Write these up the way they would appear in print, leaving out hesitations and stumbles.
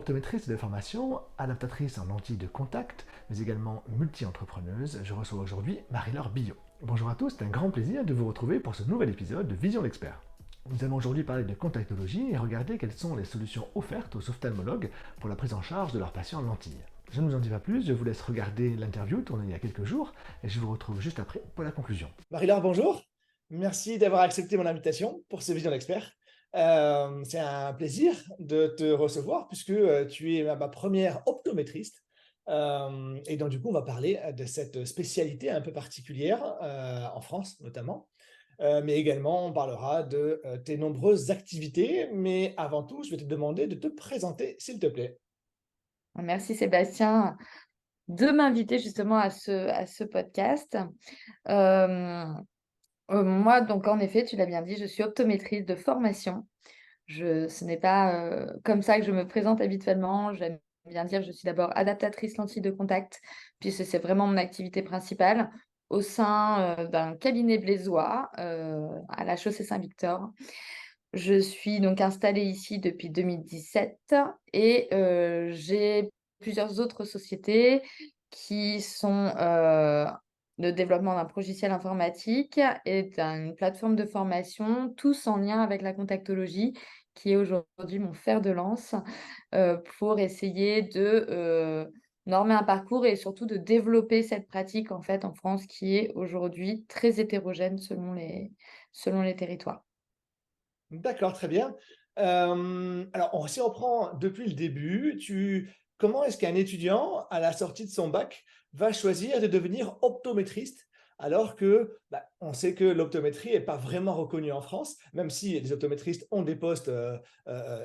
Optométriste de formation, adaptatrice en lentilles de contact, mais également multi-entrepreneuse, je reçois aujourd'hui Marie-Laure Billot. Bonjour à tous, c'est un grand plaisir de vous retrouver pour ce nouvel épisode de Vision d'Expert. Nous allons aujourd'hui parler de contactologie et regarder quelles sont les solutions offertes aux ophtalmologues pour la prise en charge de leurs patients en lentilles. Je ne vous en dis pas plus, je vous laisse regarder l'interview tournée il y a quelques jours et je vous retrouve juste après pour la conclusion. Marie-Laure, bonjour. Merci d'avoir accepté mon invitation pour ce Vision d'Expert. C'est un plaisir de te recevoir puisque tu es ma première optométriste. Et donc, du coup, on va parler de cette spécialité un peu particulière en France notamment. Mais également, on parlera de tes nombreuses activités. Mais avant tout, je vais te demander de te présenter, s'il te plaît. Merci Sébastien de m'inviter justement à ce podcast. Euh, Moi, donc en effet, tu l'as bien dit, je suis optométriste de formation. Ce n'est pas comme ça que je me présente habituellement. J'aime bien dire que je suis d'abord adaptatrice lentille de contact, puis c'est vraiment mon activité principale au sein d'un cabinet blésois à la Chaussée Saint-Victor. Je suis donc installée ici depuis 2017 et j'ai plusieurs autres sociétés qui sont le développement d'un logiciel informatique et d'une plateforme de formation, tous en lien avec la contactologie, qui est aujourd'hui mon fer de lance pour essayer de normer un parcours et surtout de développer cette pratique en fait en France qui est aujourd'hui très hétérogène selon les territoires. D'accord, très bien. Alors, si on reprend depuis le début, comment est-ce qu'un étudiant, à la sortie de son bac, va choisir de devenir optométriste alors que on sait que l'optométrie n'est pas vraiment reconnue en France, même si les optométristes ont des postes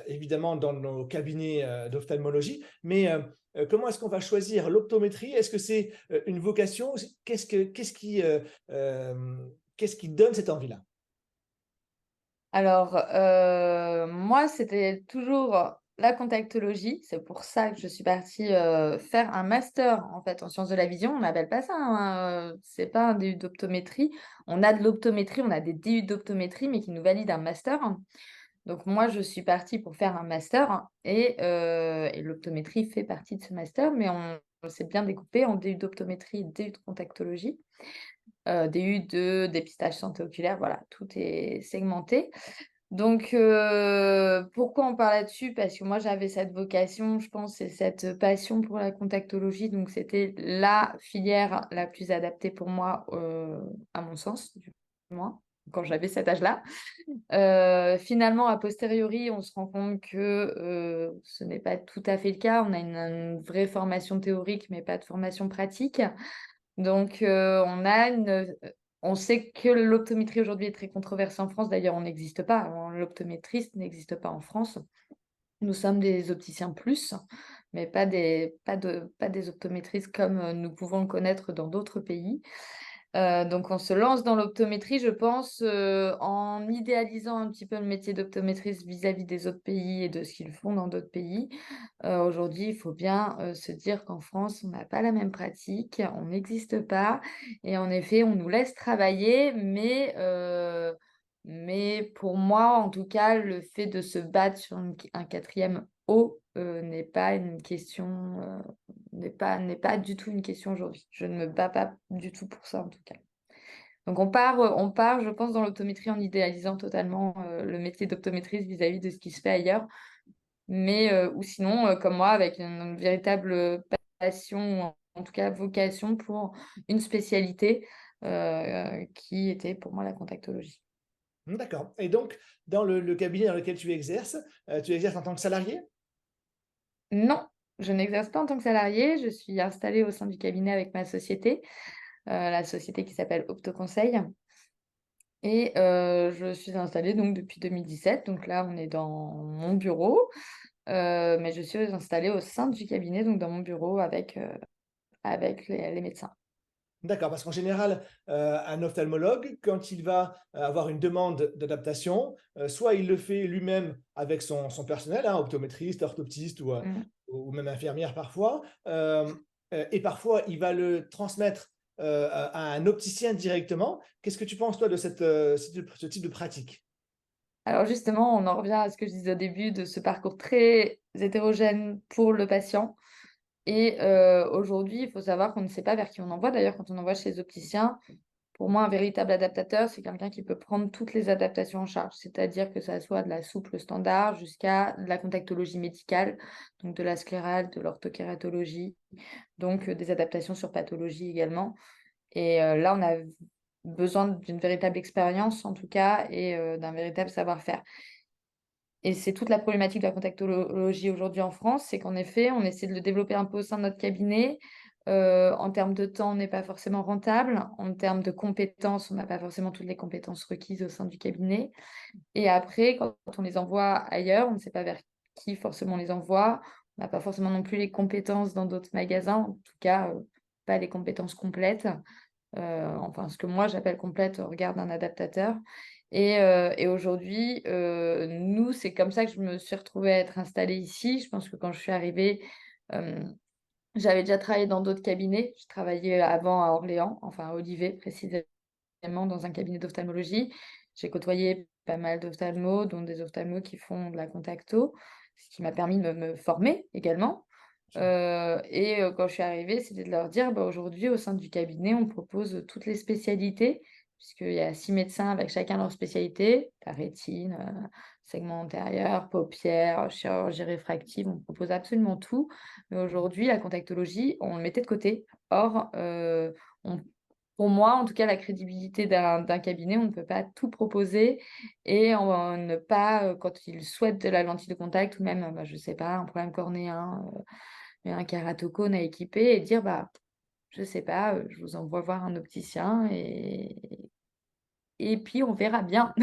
évidemment dans nos cabinets d'ophtalmologie. Mais comment est-ce qu'on va choisir l'optométrie? Est-ce que c'est une vocation? Qu'est-ce qui donne cette envie-là? Alors, moi, c'était toujours la contactologie. C'est pour ça que je suis partie faire un master en fait en sciences de la vision. On n'appelle pas ça, hein, c'est pas un DU d'optométrie. On a de l'optométrie, on a des DU d'optométrie, mais qui nous valident un master. Donc moi, je suis partie pour faire un master et l'optométrie fait partie de ce master, mais on s'est bien découpé en DU d'optométrie et DU de contactologie, DU de dépistage santé oculaire, voilà, tout est segmenté. Donc, pourquoi on parle là-dessus? Parce que moi, j'avais cette vocation, je pense, et cette passion pour la contactologie. Donc, c'était la filière la plus adaptée pour moi, à mon sens, du moins, quand j'avais cet âge-là. Finalement, a posteriori, on se rend compte que ce n'est pas tout à fait le cas. On a une vraie formation théorique, mais pas de formation pratique. Donc, on sait que l'optométrie aujourd'hui est très controversée en France. D'ailleurs, on n'existe pas. L'optométriste n'existe pas en France. Nous sommes des opticiens plus, mais pas des optométristes comme nous pouvons le connaître dans d'autres pays. Donc, on se lance dans l'optométrie, je pense, en idéalisant un petit peu le métier d'optométriste vis-à-vis des autres pays et de ce qu'ils font dans d'autres pays. Aujourd'hui, il faut bien se dire qu'en France, on n'a pas la même pratique, on n'existe pas. Et en effet, on nous laisse travailler, mais pour moi, en tout cas, le fait de se battre sur un quatrième O n'est pas une question, n'est pas du tout une question aujourd'hui. Je ne me bats pas du tout pour ça, en tout cas. Donc, on part, je pense, dans l'optométrie en idéalisant totalement le métier d'optométriste vis-à-vis de ce qui se fait ailleurs. Mais, ou sinon, comme moi, avec une véritable passion, ou en tout cas vocation pour une spécialité qui était pour moi la contactologie. D'accord. Et donc, dans le cabinet dans lequel tu exerces en tant que salarié? Non, je n'exerce pas en tant que salariée. Je suis installée au sein du cabinet avec ma société, la société qui s'appelle Optoconseil. Et je suis installée donc depuis 2017. Donc là, on est dans mon bureau, mais je suis installée au sein du cabinet, donc dans mon bureau avec les médecins. D'accord, parce qu'en général, un ophtalmologue, quand il va avoir une demande d'adaptation, soit il le fait lui-même avec son personnel, hein, optométriste, orthoptiste Mm. ou même infirmière parfois, et parfois il va le transmettre à un opticien directement. Qu'est-ce que tu penses, toi, de ce type de pratique? Alors justement, on en revient à ce que je disais au début de ce parcours très hétérogène pour le patient. Et aujourd'hui, il faut savoir qu'on ne sait pas vers qui on envoie. D'ailleurs, quand on envoie chez les opticiens, pour moi, un véritable adaptateur, c'est quelqu'un qui peut prendre toutes les adaptations en charge, c'est-à-dire que ça soit de la souple standard jusqu'à de la contactologie médicale, donc de la sclérale, de l'orthokératologie, donc des adaptations sur pathologie également. Et là, on a besoin d'une véritable expérience, en tout cas, et d'un véritable savoir-faire. Et c'est toute la problématique de la contactologie aujourd'hui en France, c'est qu'en effet, on essaie de le développer un peu au sein de notre cabinet. En termes de temps, on n'est pas forcément rentable. En termes de compétences, on n'a pas forcément toutes les compétences requises au sein du cabinet. Et après, quand on les envoie ailleurs, on ne sait pas vers qui forcément on les envoie. On n'a pas forcément non plus les compétences dans d'autres magasins, en tout cas, pas les compétences complètes. Enfin, ce que moi j'appelle complète au regard d'un adaptateur. Et aujourd'hui, nous, c'est comme ça que je me suis retrouvée à être installée ici. Je pense que quand je suis arrivée, euh, j'avais déjà travaillé dans d'autres cabinets. Je travaillais avant à Orléans, enfin à Olivet précisément, dans un cabinet d'ophtalmologie. J'ai côtoyé pas mal d'ophtalmos, dont des ophtalmos qui font de la contacto, ce qui m'a permis de me former également. Quand je suis arrivée, c'était de leur dire, bah, aujourd'hui, au sein du cabinet, on propose toutes les spécialités, puisqu'il y a 6 médecins avec chacun leur spécialité, la rétine, segment antérieur, paupières, chirurgie réfractive, on propose absolument tout. Mais aujourd'hui, la contactologie, on le mettait de côté. Or, on pour moi, en tout cas, la crédibilité d'un cabinet, on ne peut pas tout proposer et ne pas, quand ils souhaitent de la lentille de contact ou même, bah, je ne sais pas, un problème cornéen, un kératocone à équiper et dire, bah, je ne sais pas, je vous envoie voir un opticien et puis on verra bien.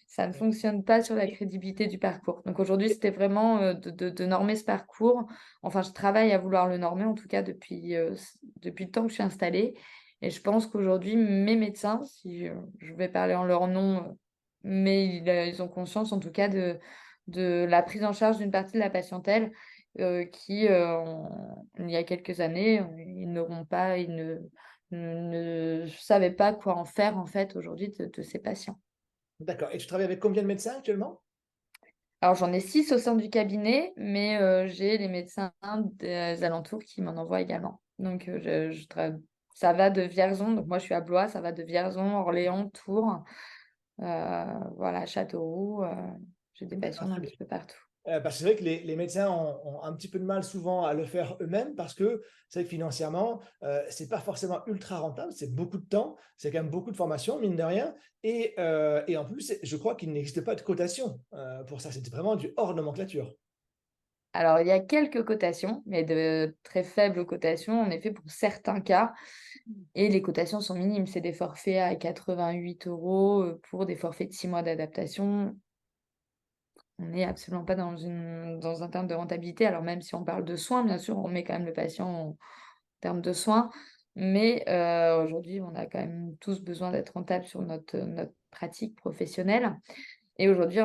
Ça ne fonctionne pas sur la crédibilité du parcours. Donc aujourd'hui, c'était vraiment de normer ce parcours. Enfin, je travaille à vouloir le normer, en tout cas depuis le temps que je suis installée. Et je pense qu'aujourd'hui, mes médecins, si je vais parler en leur nom, mais ils ont conscience en tout cas de la prise en charge d'une partie de la patientèle il y a quelques années, ils n'auront pas, ils ne savaient pas quoi en faire en fait aujourd'hui de ces patients. D'accord. Et tu travailles avec combien de médecins actuellement? Alors j'en ai 6 au sein du cabinet, mais j'ai les médecins des alentours qui m'en envoient également. Donc ça va de Vierzon, donc moi je suis à Blois, ça va de Vierzon, Orléans, Tours, voilà, Châteauroux, j'ai des patients D'accord, d'un très bien. petit peu partout. Parce que c'est vrai que les médecins ont un petit peu de mal souvent à le faire eux-mêmes parce que c'est vrai que financièrement, c'est pas forcément ultra rentable, c'est beaucoup de temps, c'est quand même beaucoup de formation, mine de rien. Et en plus, je crois qu'il n'existe pas de cotation pour ça, c'est vraiment du hors nomenclature. Alors, il y a quelques cotations, mais de très faibles cotations, en effet, pour certains cas. Et les cotations sont minimes. C'est des forfaits à 88 € pour des forfaits de 6 mois d'adaptation. On n'est absolument pas dans un terme de rentabilité. Alors, même si on parle de soins, bien sûr, on met quand même le patient en termes de soins. Mais aujourd'hui, on a quand même tous besoin d'être rentable sur notre pratique professionnelle. Et aujourd'hui,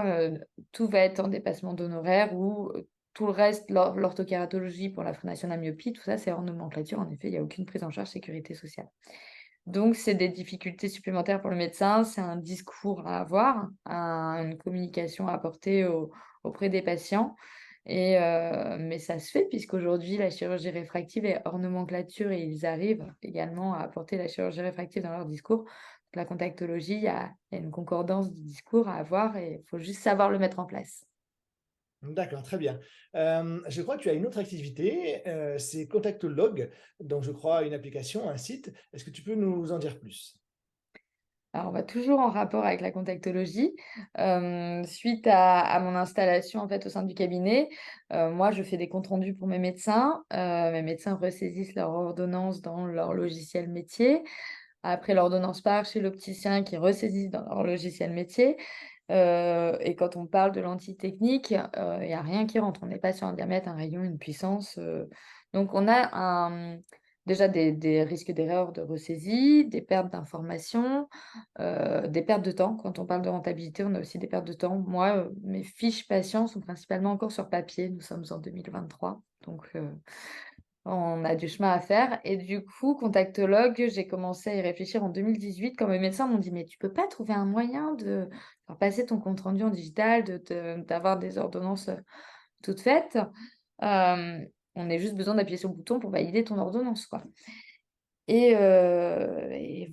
tout va être en dépassement d'honoraires ou tout le reste, l'orthokératologie pour la fondation de la myopie, tout ça, c'est hors nomenclature. En effet, il n'y a aucune prise en charge sécurité sociale. Donc, c'est des difficultés supplémentaires pour le médecin, c'est un discours à avoir, une communication à apporter auprès des patients. Mais ça se fait puisqu'aujourd'hui, la chirurgie réfractive est hors nomenclature et ils arrivent également à apporter la chirurgie réfractive dans leur discours. La contactologie, il y a une concordance de discours à avoir et il faut juste savoir le mettre en place. D'accord, très bien. Je crois que tu as une autre activité, c'est Contactolog, donc je crois une application, un site. Est-ce que tu peux nous en dire plus? Alors, on va toujours en rapport avec la contactologie. Suite à mon installation en fait, au sein du cabinet, moi, je fais des comptes rendus pour mes médecins. Mes médecins ressaisissent leur ordonnance dans leur logiciel métier. Après, l'ordonnance part chez l'opticien qui ressaisit dans leur logiciel métier. Et quand on parle de lentilles techniques, il n'y a rien qui rentre. On n'est pas sur un diamètre, un rayon, une puissance. Donc, on a déjà des risques d'erreur de ressaisie, des pertes d'informations, des pertes de temps. Quand on parle de rentabilité, on a aussi des pertes de temps. Moi, mes fiches patients sont principalement encore sur papier. Nous sommes en 2023. Donc, On a du chemin à faire. Et du coup, contactologue, j'ai commencé à y réfléchir en 2018 quand mes médecins m'ont dit, mais tu peux pas trouver un moyen de faire passer ton compte rendu en digital, d'avoir des ordonnances toutes faites. On a juste besoin d'appuyer sur le bouton pour valider ton ordonnance, quoi. Et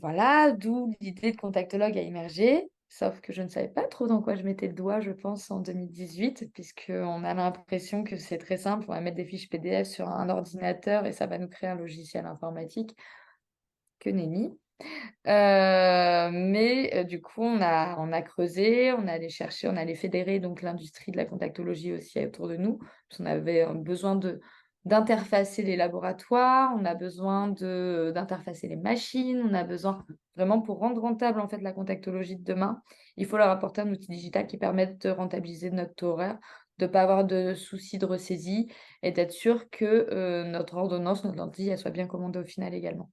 voilà, d'où l'idée de contactologue a émergé. Sauf que je ne savais pas trop dans quoi je mettais le doigt, je pense, en 2018, puisqu'on a l'impression que c'est très simple, on va mettre des fiches PDF sur un ordinateur et ça va nous créer un logiciel informatique. Que nenni. Mais du coup, on a creusé, on est allé chercher, on allait fédérer donc l'industrie de la contactologie aussi autour de nous. Parce qu'on avait besoin d'interfacer les laboratoires, on a besoin d'interfacer les machines, on a besoin vraiment pour rendre rentable en fait la contactologie de demain, il faut leur apporter un outil digital qui permette de rentabiliser notre taux horaire, de ne pas avoir de soucis de ressaisie et d'être sûr que notre ordonnance, notre lentille, elle soit bien commandée au final également.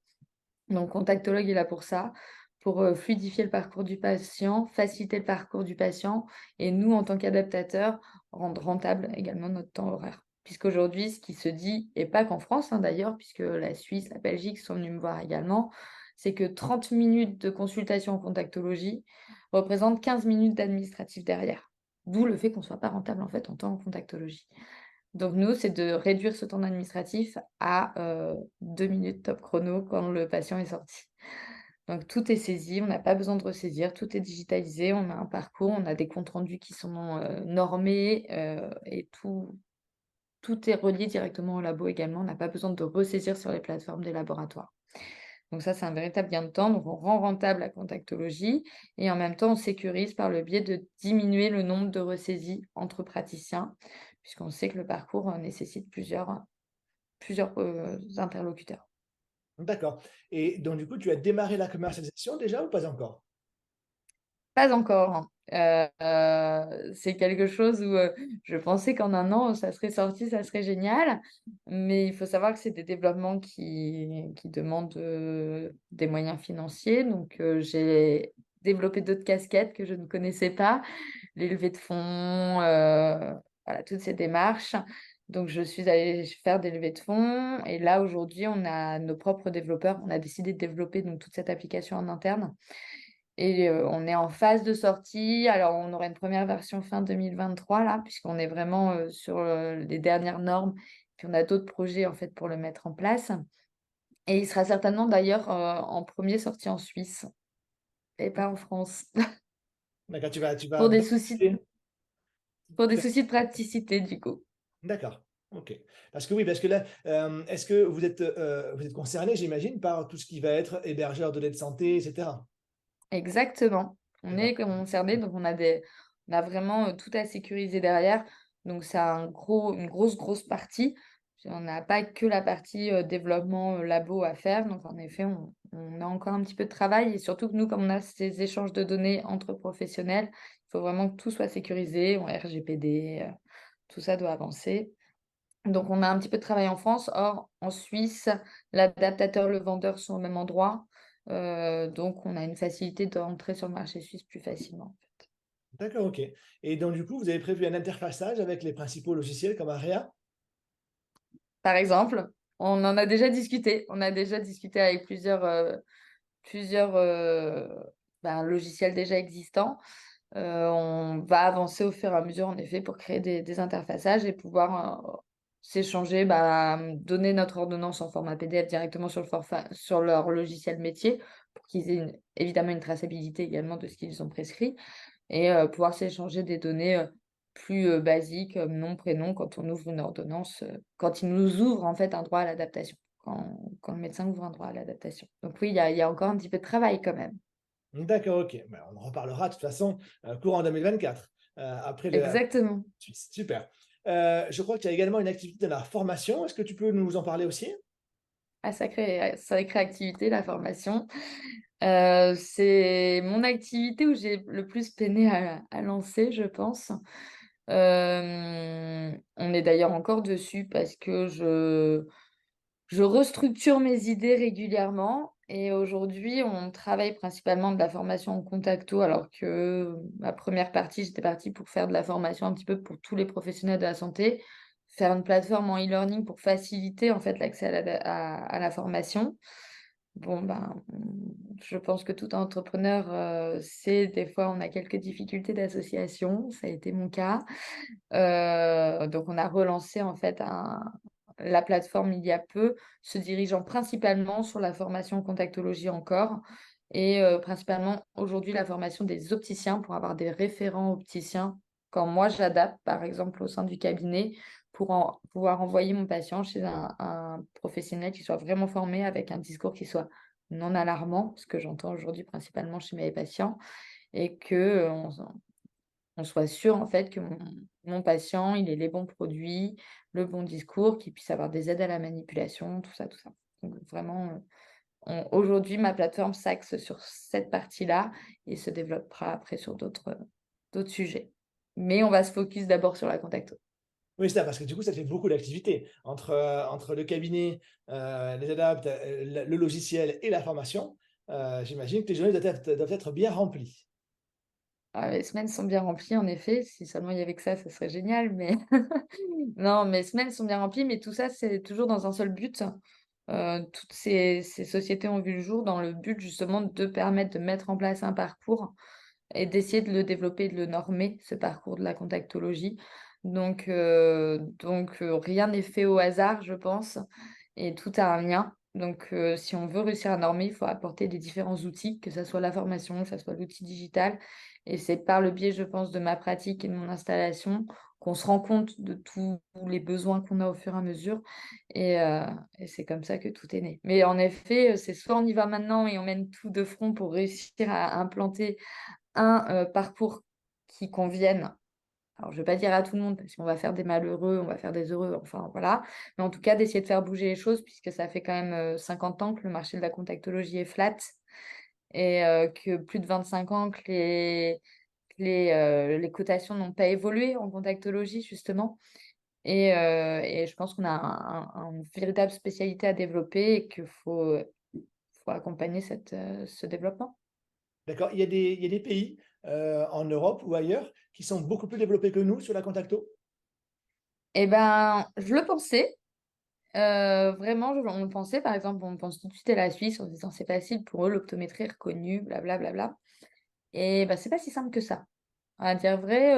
Donc, contactologue est là pour ça, pour fluidifier le parcours du patient, faciliter le parcours du patient et nous, en tant qu'adaptateurs, rendre rentable également notre temps horaire. Puisqu'aujourd'hui, ce qui se dit, et pas qu'en France d'ailleurs, puisque la Suisse, la Belgique sont venus me voir également, c'est que 30 minutes de consultation en contactologie représentent 15 minutes d'administratif derrière. D'où le fait qu'on ne soit pas rentable en fait en temps en contactologie. Donc nous, c'est de réduire ce temps administratif à 2 minutes top chrono quand le patient est sorti. Donc tout est saisi, on n'a pas besoin de ressaisir, tout est digitalisé, on a un parcours, on a des comptes rendus qui sont normés et tout est relié directement au labo également. On n'a pas besoin de ressaisir sur les plateformes des laboratoires. Donc ça, c'est un véritable gain de temps. Donc on rend rentable la contactologie et en même temps, on sécurise par le biais de diminuer le nombre de ressaisies entre praticiens, puisqu'on sait que le parcours nécessite plusieurs interlocuteurs. D'accord. Et donc, du coup, tu as démarré la commercialisation déjà ou pas encore? Pas encore, hein. C'est quelque chose où je pensais qu'en un an, ça serait sorti, ça serait génial. Mais il faut savoir que c'est des développements qui demandent des moyens financiers. Donc, j'ai développé d'autres casquettes que je ne connaissais pas, les levées de fonds, voilà, toutes ces démarches. Donc, je suis allée faire des levées de fonds. Et là, aujourd'hui, on a nos propres développeurs. On a décidé de développer donc, toute cette application en interne. Et on est en phase de sortie. Alors, on aura une première version fin 2023, là, puisqu'on est vraiment sur les dernières normes. Puis, on a d'autres projets, en fait, pour le mettre en place. Et il sera certainement, d'ailleurs, en premier sorti en Suisse et pas en France, D'accord, tu vas pour des soucis, développer. pour des soucis de praticité, du coup. D'accord, OK. Parce que oui, parce que là, est-ce que vous êtes concerné, j'imagine, par tout ce qui va être hébergeur de données de santé, et cetera? Exactement. On D'accord. est concerné, donc on a vraiment tout à sécuriser derrière. Donc, c'est une grosse partie. On n'a pas que la partie développement labo à faire. Donc, en effet, on a encore un petit peu de travail. Et surtout que nous, comme on a ces échanges de données entre professionnels, il faut vraiment que tout soit sécurisé, en RGPD, tout ça doit avancer. Donc, on a un petit peu de travail en France. Or, en Suisse, l'adaptateur, le vendeur sont au même endroit. Donc, on a une facilité d'entrer sur le marché suisse plus facilement. D'accord, OK. Et donc du coup, vous avez prévu un interfaçage avec les principaux logiciels comme Area? Par exemple, on en a déjà discuté. On a déjà discuté avec plusieurs logiciels déjà existants. On va avancer au fur et à mesure, en effet, pour créer des interfaçages et pouvoir s'échanger, donner notre ordonnance en format PDF directement sur leur logiciel métier pour qu'ils aient évidemment une traçabilité également de ce qu'ils ont prescrit et pouvoir s'échanger des données plus basiques, comme nom, prénom, quand on ouvre une ordonnance, quand il nous ouvre en fait un droit à l'adaptation, quand le médecin ouvre un droit à l'adaptation. Donc oui, il y a encore un petit peu de travail quand même. D'accord, OK. Bah, on en reparlera de toute façon, courant 2024, après le Exactement. Suisse. Super. Je crois que tu as également une activité dans la formation. Est-ce que tu peux nous en parler aussi? Ah, sacrée activité, la formation. C'est mon activité où j'ai le plus peiné à lancer, je pense. On est d'ailleurs encore dessus parce que je restructure mes idées régulièrement et aujourd'hui, on travaille principalement de la formation en contacto alors que ma première partie, j'étais partie pour faire de la formation un petit peu pour tous les professionnels de la santé. faire une plateforme en e-learning pour faciliter en fait l'accès à la formation. Bon, ben, je pense que tout entrepreneur, sait des fois on a quelques difficultés d'association, ça a été mon cas. Donc on a relancé en fait la plateforme il y a peu, se dirigeant principalement sur la formation contactologie encore et principalement aujourd'hui la formation des opticiens pour avoir des référents opticiens quand moi j'adapte par exemple au sein du cabinet pour pouvoir envoyer mon patient chez un professionnel qui soit vraiment formé avec un discours qui soit non alarmant, ce que j'entends aujourd'hui principalement chez mes patients et que on soit sûr en fait que mon patient, il ait les bons produits, le bon discours, qu'il puisse avoir des aides à la manipulation, tout ça, tout ça. Donc vraiment, aujourd'hui, ma plateforme s'axe sur cette partie-là et se développera après sur d'autres sujets. Mais on va se focus d'abord sur la contacto. Oui, c'est ça, parce que du coup, ça fait beaucoup d'activités entre le cabinet, les adaptes, le logiciel et la formation. J'imagine que tes journées doivent être bien remplies. Ah, les semaines sont bien remplies, en effet. Si seulement il y avait que ça serait génial. Mais non, mes semaines sont bien remplies, mais tout ça, c'est toujours dans un seul but. Toutes ces sociétés ont vu le jour dans le but justement de permettre de mettre en place un parcours et d'essayer de le développer, de le normer, ce parcours de la contactologie. Donc, rien n'est fait au hasard, je pense, et tout a un lien. Donc, si on veut réussir à normer, il faut apporter des différents outils, que ce soit la formation, que ce soit l'outil digital. Et c'est par le biais, je pense, de ma pratique et de mon installation qu'on se rend compte de tous les besoins qu'on a au fur et à mesure. Et c'est comme ça que tout est né. Mais en effet, c'est soit on y va maintenant et on mène tout de front pour réussir à implanter un parcours qui convienne. Alors, je ne vais pas dire à tout le monde, parce qu'on va faire des malheureux, on va faire des heureux, enfin voilà. Mais en tout cas, d'essayer de faire bouger les choses, puisque ça fait quand même 50 ans que le marché de la contactologie est flat et que plus de 25 ans que les cotations n'ont pas évolué en contactologie, justement. Et je pense qu'on a une véritable spécialité à développer et qu'il faut accompagner ce développement. D'accord? Il y a des pays en Europe ou ailleurs qui sont beaucoup plus développés que nous sur la contacto? Eh ben, je le pensais. Vraiment, on le pensait, par exemple, on pense tout de suite à la Suisse en se disant c'est facile pour eux, l'optométrie est reconnue, blablabla. Et bah, c'est pas si simple que ça. À dire vrai,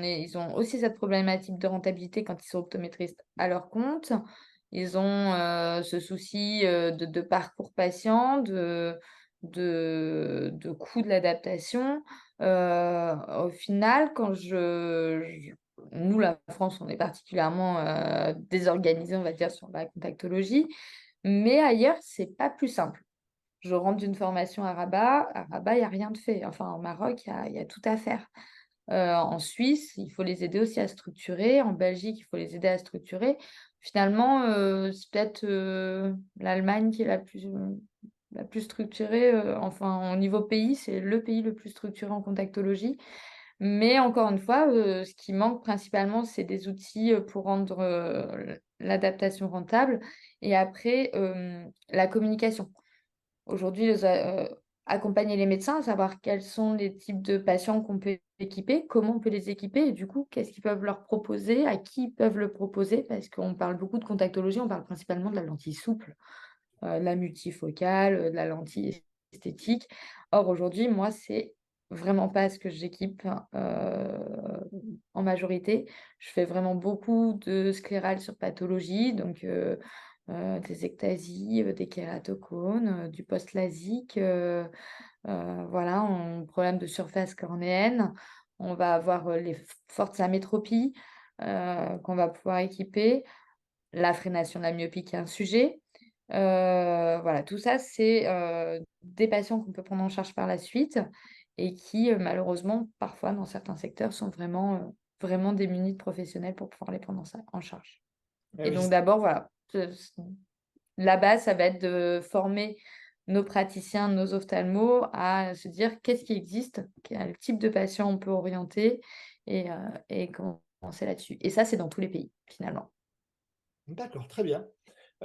ils ont aussi cette problématique de rentabilité quand ils sont optométristes à leur compte. Ils ont ce souci de parcours patient, de coût de l'adaptation. Au final, nous, la France, on est particulièrement désorganisé, on va dire, sur la contactologie. Mais ailleurs, c'est pas plus simple. Je rentre d'une formation à Rabat. À Rabat, il n'y a rien de fait. Enfin, au Maroc, il y a tout à faire. En Suisse, il faut les aider aussi à structurer. En Belgique, il faut les aider à structurer. Finalement, c'est peut-être l'Allemagne qui est la plus structurée. Enfin, au niveau pays, c'est le pays le plus structuré en contactologie. Mais encore une fois, ce qui manque principalement, c'est des outils pour rendre l'adaptation rentable. Et après, la communication. Aujourd'hui, accompagner les médecins, à savoir quels sont les types de patients qu'on peut équiper, comment on peut les équiper et du coup, qu'est-ce qu'ils peuvent leur proposer, à qui ils peuvent le proposer, parce qu'on parle beaucoup de contactologie, on parle principalement de la lentille souple, de la multifocale, de la lentille esthétique. Or, aujourd'hui, moi, c'est vraiment pas ce que j'équipe en majorité. Je fais vraiment beaucoup de sclérales sur pathologie, donc des ectasies, des kératocones, du post-lasique, voilà, problème de surface cornéenne. On va avoir les fortes amétropies qu'on va pouvoir équiper. La frénation de la myopie qui est un sujet. Voilà, tout ça, c'est des patients qu'on peut prendre en charge par la suite et qui, malheureusement, parfois, dans certains secteurs, sont vraiment démunis de professionnels pour pouvoir les prendre en charge. Ah Et oui, donc, d'abord, voilà, la base, ça va être de former nos praticiens, nos ophtalmos à se dire qu'est-ce qui existe, quel type de patient on peut orienter et commencer là-dessus. Et ça, c'est dans tous les pays, finalement. d'accord, très bien.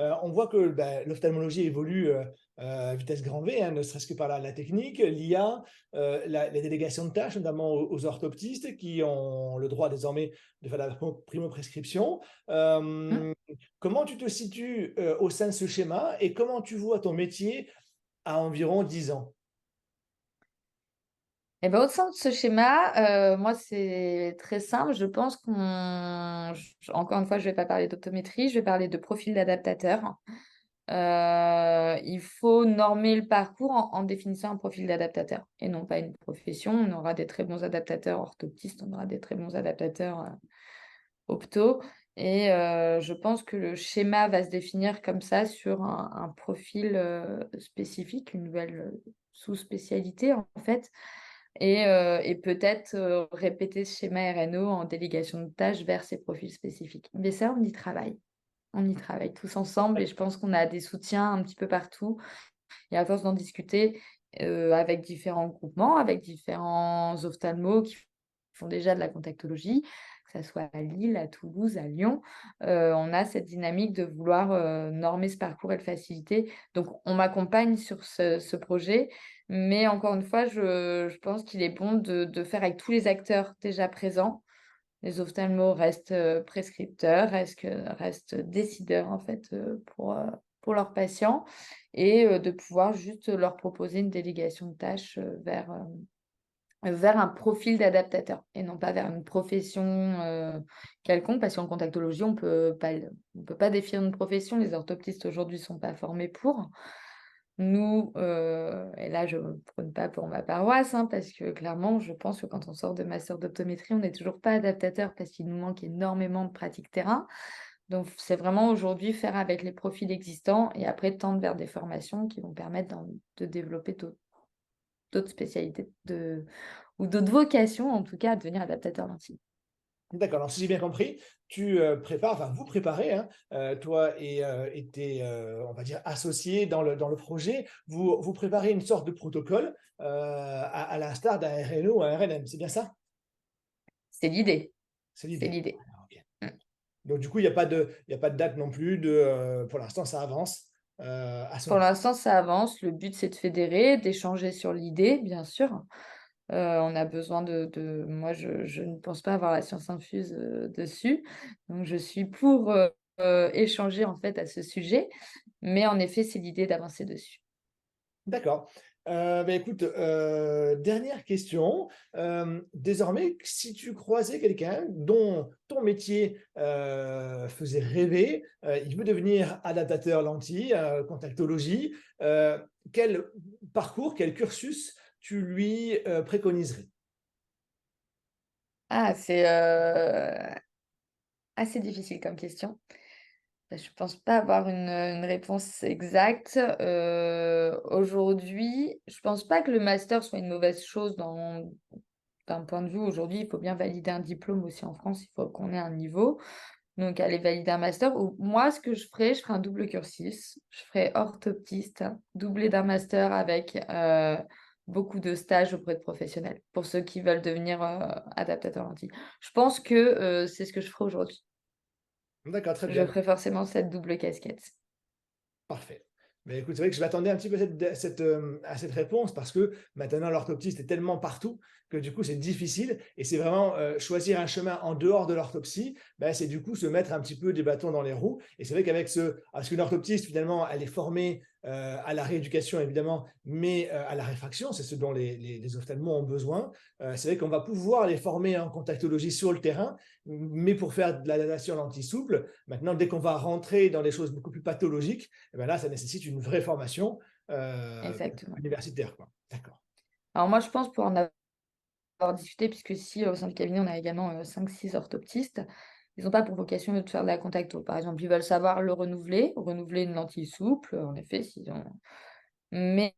On voit que l'ophtalmologie évolue à vitesse grand V, hein, ne serait-ce que par la technique, l'IA, la délégation de tâches, notamment aux orthoptistes qui ont le droit désormais de faire la primo-prescription. Mmh. Comment tu te situes au sein de ce schéma et comment tu vois ton métier à environ 10 ans? Et ben, au sein de ce schéma, moi, c'est très simple. Je pense encore une fois, je vais pas parler d'optométrie, je vais parler de profil d'adaptateur. Il faut normer le parcours en définissant un profil d'adaptateur et non pas une profession. On aura des très bons adaptateurs orthoptistes, on aura des très bons adaptateurs opto. Et je pense que le schéma va se définir comme ça sur un profil spécifique, une nouvelle sous-spécialité en fait. Et peut-être répéter ce schéma RNO en délégation de tâches vers ces profils spécifiques. Mais ça, on y travaille. On y travaille tous ensemble et je pense qu'on a des soutiens un petit peu partout. Et à force d'en discuter avec différents groupements, avec différents ophtalmos qui font déjà de la contactologie, que ça soit à Lille, à Toulouse, à Lyon, on a cette dynamique de vouloir normer ce parcours et le faciliter. Donc, on m'accompagne sur ce projet, mais encore une fois, je pense qu'il est bon de faire avec tous les acteurs déjà présents. Les ophtalmos restent prescripteurs, restent décideurs en fait pour leurs patients et de pouvoir juste leur proposer une délégation de tâches vers un profil d'adaptateur et non pas vers une profession quelconque, parce qu'en contactologie, on peut pas définir une profession. Les orthoptistes aujourd'hui ne sont pas formés pour. Nous, et là je ne prône pas pour ma paroisse, hein, parce que clairement, je pense que quand on sort de master d'optométrie, on n'est toujours pas adaptateur parce qu'il nous manque énormément de pratique terrain. Donc, c'est vraiment aujourd'hui faire avec les profils existants et après tendre vers des formations qui vont permettre de développer d'autres spécialités ou d'autres vocations, en tout cas, à devenir adaptateur lentille. D'accord, alors si j'ai bien compris, tu prépares, enfin vous préparez, hein, toi et tes, on va dire, associés dans le projet, vous préparez une sorte de protocole à l'instar d'un RNO ou un RNM, c'est bien ça? C'est l'idée. C'est C'est l'idée. l'idée. Ah, ok. Mm. Donc du coup, il y a pas de date non plus, pour l'instant, ça avance à son Pour rythme. l'instant, ça avance. Le but, c'est de fédérer, d'échanger sur l'idée, bien sûr. On a besoin moi, je ne pense pas avoir la science infuse dessus. Donc, je suis pour échanger en fait à ce sujet. Mais en effet, c'est l'idée d'avancer dessus. D'accord. Écoute, dernière question. Désormais, si tu croisais quelqu'un dont ton métier, faisait rêver, il veut devenir adaptateur lentille, contactologie, quel parcours, quel cursus tu lui, préconiserais? Ah, c'est assez difficile comme question. Je pense pas avoir une réponse exacte. Aujourd'hui, je pense pas que le master soit une mauvaise chose d'un point de vue. Aujourd'hui, il faut bien valider un diplôme aussi en France, il faut qu'on ait un niveau. Donc, aller valider un master. Ou moi, ce que je ferais un double cursus. Je ferais orthoptiste, doublé d'un master avec beaucoup de stages auprès de professionnels pour ceux qui veulent devenir adaptateurs lentilles. Je pense que c'est ce que je ferai aujourd'hui. D'accord, très Je bien. ferai forcément cette double casquette. Parfait. Mais écoute, c'est vrai que je m'attendais un petit peu à cette réponse parce que maintenant l'orthoptiste est tellement partout que du coup c'est difficile et c'est vraiment choisir un chemin en dehors de l'orthopsie, c'est du coup se mettre un petit peu des bâtons dans les roues. Et c'est vrai parce qu'une orthoptiste finalement elle est formée à la rééducation évidemment, mais à la réfraction, c'est ce dont les ophtalmos ont besoin. C'est vrai qu'on va pouvoir les former en contactologie sur le terrain, mais pour faire de la natation lentille souple. Maintenant, dès qu'on va rentrer dans des choses beaucoup plus pathologiques, et ben là, ça nécessite une vraie formation Exactement. universitaire, quoi. D'accord. Alors moi, je pense pour en avoir discuté, puisque si au sein du cabinet, on a également 5-6 orthoptistes, ils n'ont pas pour vocation de faire de la contacto. Par exemple, ils veulent savoir le renouveler une lentille souple, en effet, s'ils ont mais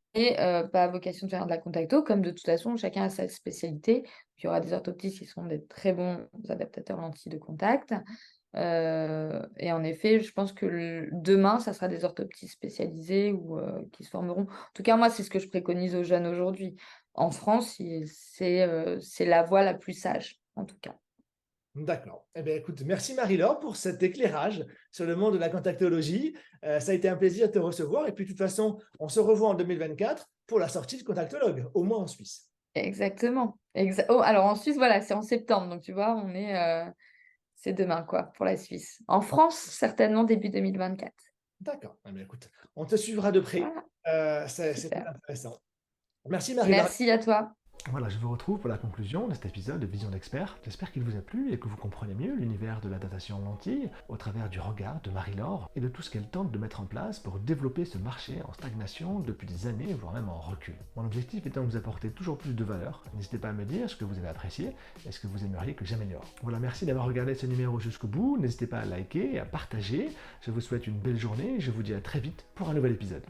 pas vocation de faire de la contacto, comme de toute façon, chacun a sa spécialité. Il y aura des orthoptistes qui sont des très bons adaptateurs lentilles de contact. Et en effet, je pense que demain, ça sera des orthoptistes spécialisés ou qui se formeront. En tout cas, moi, c'est ce que je préconise aux jeunes aujourd'hui. En France, c'est la voie la plus sage, en tout cas. D'accord. Eh bien, écoute, merci Marie-Laure pour cet éclairage sur le monde de la contactologie. Ça a été un plaisir de te recevoir. Et puis, de toute façon, on se revoit en 2024 pour la sortie de Contactologue, au moins en Suisse. Exactement. Oh, alors en Suisse, voilà, c'est en septembre. Donc tu vois, c'est demain, quoi, pour la Suisse. En France, certainement début 2024. D'accord. Eh bien, écoute, on te suivra de près. Voilà, C'est très super. intéressant. Merci Marie-Laure. Merci à toi. Voilà, je vous retrouve pour la conclusion de cet épisode de Vision d'Expert. J'espère qu'il vous a plu et que vous comprenez mieux l'univers de la datation en lentille au travers du regard de Marie-Laure et de tout ce qu'elle tente de mettre en place pour développer ce marché en stagnation depuis des années, voire même en recul. Mon objectif étant de vous apporter toujours plus de valeur. N'hésitez pas à me dire ce que vous avez apprécié et ce que vous aimeriez que j'améliore. Voilà, merci d'avoir regardé ce numéro jusqu'au bout. N'hésitez pas à liker et à partager. Je vous souhaite une belle journée et je vous dis à très vite pour un nouvel épisode.